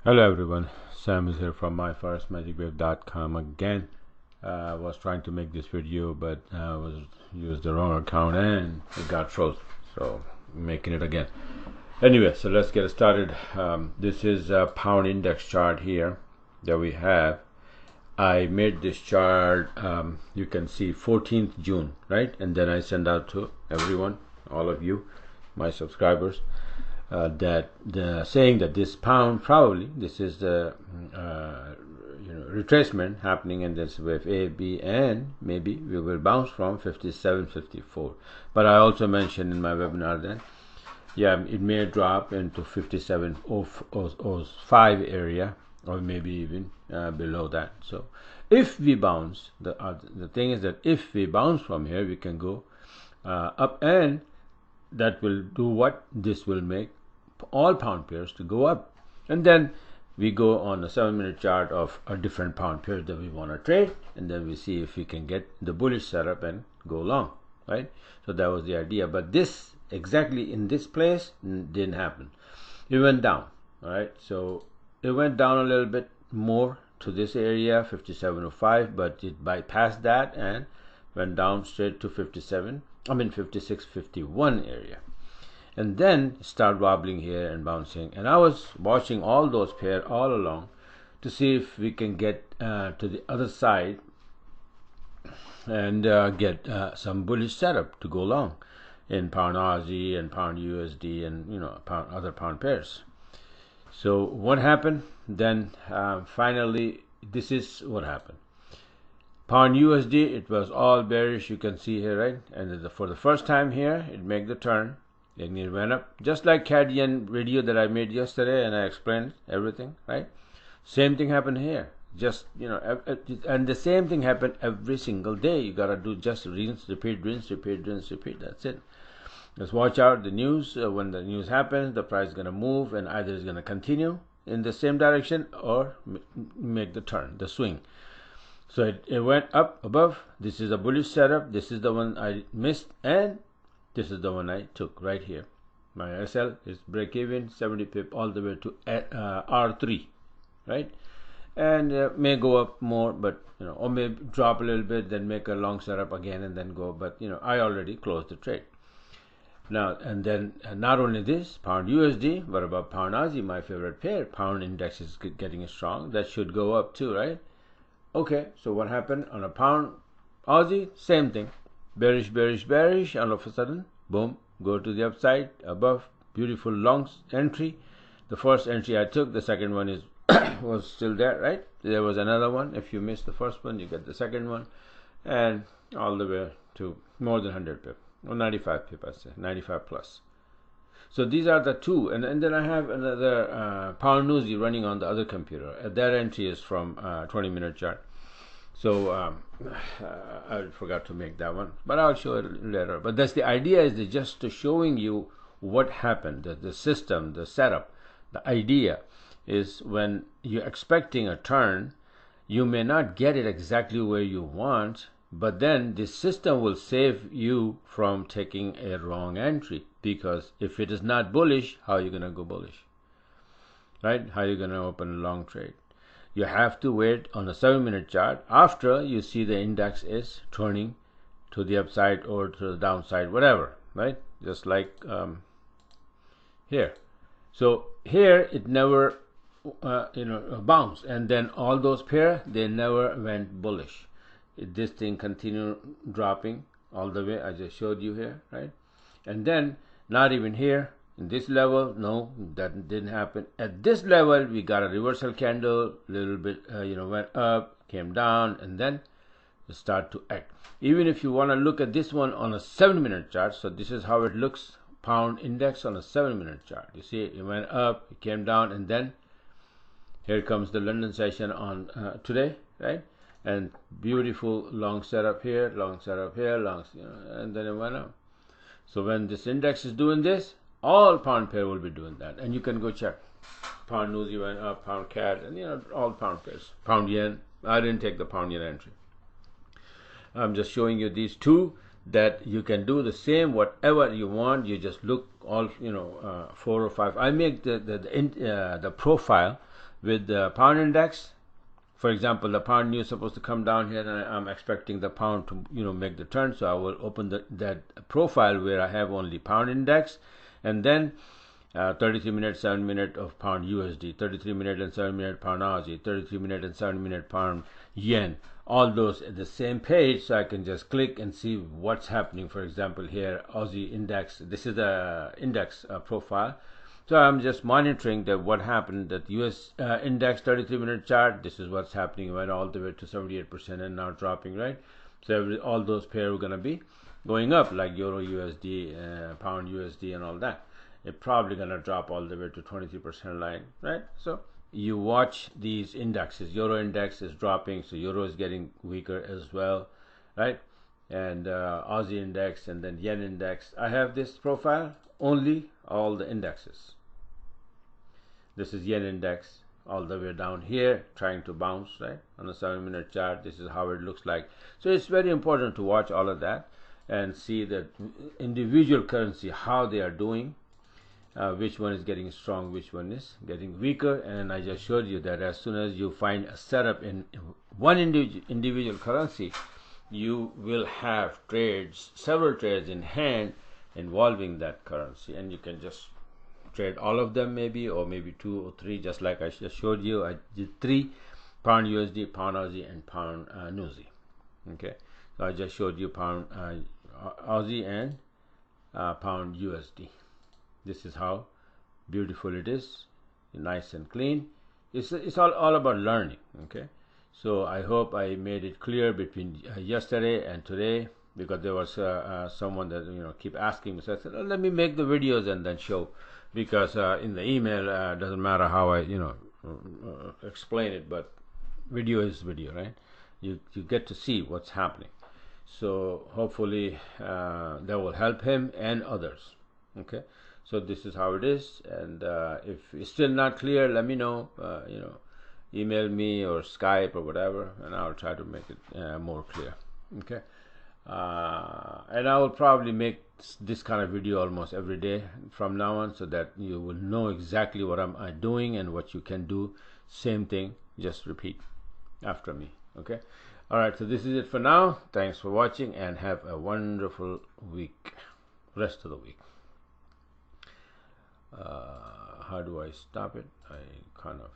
Hello everyone, Sam is here from myforexmagicwave.com again. I was trying to make this video but used the wrong account and it got frozen, so I'm making it again. Anyway, so let's get started. This is a pound index chart here that we have. I made this chart, you can see 14th June, right? And then I send out to everyone, all of you, my subscribers, saying that this pound, probably this is the retracement happening in this wave A, B, and maybe we will bounce from 57.54. But I also mentioned in my webinar that it may drop into 57.05 area, or maybe even below that. So if we bounce, the thing is that if we bounce from here, we can go up, and that will do what? This will make all pound pairs to go up, and then we go on a 7-minute chart of a different pound pair that we want to trade, and then we see if we can get the bullish setup and go long, right? So that was the idea, but this exactly in this place didn't happen. It went down, all right? So it went down a little bit more to this area, 57.05, but it bypassed that and went down straight to 56.51 area, and then start wobbling here and bouncing. And I was watching all those pairs all along to see if we can get to the other side and get some bullish setup to go long in pound Aussie and pound USD and other pound pairs. So what happened then? Finally, this is what happened. Pound USD, it was all bearish, you can see here, right? And for the first time here, it made the turn and it went up, just like CAD yen video that I made yesterday, and I explained everything, right? Same thing happened here, just and the same thing happened every single day. You gotta do just rinse, repeat, rinse, repeat, rinse, repeat. That's it. Just watch out the news. When the news happens, the price is gonna move, and either it's gonna continue in the same direction or make the turn, the swing. So it went up above. This is a bullish setup. This is the one I missed, and this is the one I took right here. My SL is break even 70 pip all the way to R3, right? And may go up more, but or may drop a little bit, then make a long setup again and then go. But I already closed the trade. Now and then, not only this, pound USD, but about pound Aussie, my favorite pair. Pound index is getting strong. That should go up too, right? Okay, so what happened on a pound Aussie? Same thing. Bearish, bearish, bearish. All of a sudden, boom, go to the upside, above, beautiful long entry. The first entry I took, the second one is was still there, right? There was another one. If you missed the first one, you get the second one, and all the way to more than 100 pip, or 95 pip, I say, 95 plus. So these are the two, and then I have another pound Aussie running on the other computer. That entry is from 20-minute chart. So I forgot to make that one, but I'll show it later. But that's the idea, is just to showing you what happened, the system, the setup. The idea is when you're expecting a turn, you may not get it exactly where you want, but then the system will save you from taking a wrong entry, because if it is not bullish, how are you going to go bullish, right? How are you going to open a long trade? You have to wait on a 7-minute chart after you see the index is turning to the upside or to the downside, whatever, right? Just like here. So here it never bounced, and then all those pair, they never went bullish. This thing continued dropping all the way. I just showed you here, right? And then not even here in this level, no, that didn't happen. At this level, we got a reversal candle, little bit went up, came down, and then start to act. Even if you want to look at this one on a 7-minute chart, so this is how it looks, pound index on a 7-minute chart. You see it went up, it came down, and then here comes the London session on today, right? And beautiful long setup here, long setup here, and then it went up. So when this index is doing this, all pound pair will be doing that, and you can go check. Pound Aussie went up, pound CAD, and all pound pairs. Pound yen, I didn't take the pound yen entry. I'm just showing you these two, that you can do the same whatever you want. You just look all 4 or 5. I make the profile with the pound index. For example, the pound new is supposed to come down here, and I'm expecting the pound to make the turn. So I will open that profile where I have only pound index, and then 33 minute, 7 minute of pound USD, 33 minute and 7 minute pound Aussie, 33 minute and 7 minute pound yen. All those at the same page, so I can just click and see what's happening. For example, here Aussie index. This is the index profile. So I'm just monitoring that what happened, that US index 33 minute chart. This is what's happening. Went all the way to 78% and now dropping, right? So all those pairs are going to be going up, like Euro USD, Pound USD, and all that. It's probably going to drop all the way to 23% line, right? So you watch these indexes. Euro index is dropping, so Euro is getting weaker as well, right? And Aussie index, and then Yen index. I have this profile only all the indexes. This is Yen index all the way down here, trying to bounce, right? On the 7 minute chart, this is how it looks like. So it's very important to watch all of that and see that individual currency, how they are doing, which one is getting strong, which one is getting weaker. And I just showed you that as soon as you find a setup in one individual currency, you will have trades, several trades in hand involving that currency, and you can just trade all of them, maybe, or maybe 2 or 3, just like I just showed you. I did 3: pound USD, pound Aussie, and pound Newsy. Okay, so I just showed you pound Aussie and pound USD. This is how beautiful it is, nice and clean. It's all about learning. Okay, so I hope I made it clear between yesterday and today, because there was someone that keep asking me. So I said, oh, let me make the videos and then show, because in the email doesn't matter how I explain it, but video is video, right? You get to see what's happening. So hopefully that will help him and others. Okay, so this is how it is, and if it's still not clear, let me know. Email me or Skype or whatever, and I'll try to make it more clear. Okay, and I will probably make this kind of video almost every day from now on, so that you will know exactly what I'm doing and what you can do. Same thing, just repeat after me. Okay, all right, so this is it for now. Thanks for watching, and have a wonderful week, rest of the week. How do I stop it? I kind of